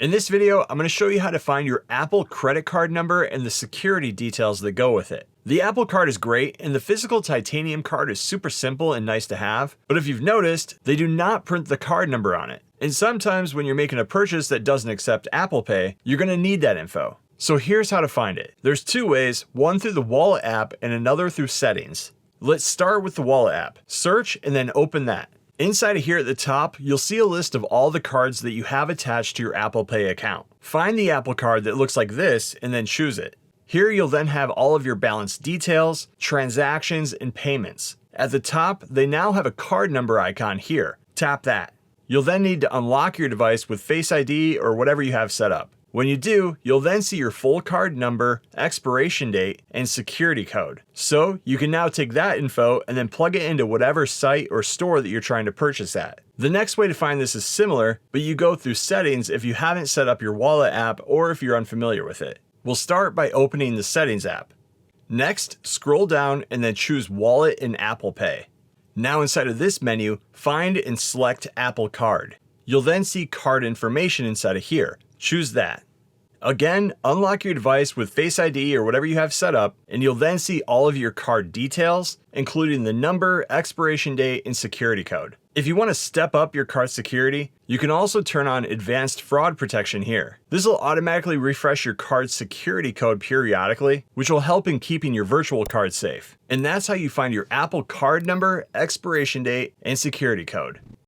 In this video, I'm going to show you how to find your Apple credit card number and the security details that go with it. The Apple Card is great, and the physical titanium card is super simple and nice to have, but if you've noticed, they do not print the card number on it. And sometimes when you're making a purchase that doesn't accept Apple Pay, you're going to need that info. So here's how to find it. There's two ways, one through the Wallet app and another through Settings. Let's start with the Wallet app. Search and then open that. Inside of here at the top, you'll see a list of all the cards that you have attached to your Apple Pay account. Find the Apple Card that looks like this and then choose it. Here you'll then have all of your balance details, transactions, and payments. At the top, they now have a card number icon here. Tap that. You'll then need to unlock your device with Face ID or whatever you have set up. When you do, you'll then see your full card number, expiration date, and security code. So you can now take that info and then plug it into whatever site or store that you're trying to purchase at. The next way to find this is similar, but you go through Settings if you haven't set up your Wallet app or if you're unfamiliar with it. We'll start by opening the Settings app. Next, scroll down and then choose Wallet and Apple Pay. Now inside of this menu, find and select Apple Card. You'll then see card information inside of here. Choose that. Again, unlock your device with Face ID or whatever you have set up, and you'll then see all of your card details, including the number, expiration date, and security code. If you want to step up your card security, you can also turn on Advanced Fraud Protection here. This will automatically refresh your card's security code periodically, which will help in keeping your virtual card safe. And that's how you find your Apple Card number, expiration date, and security code.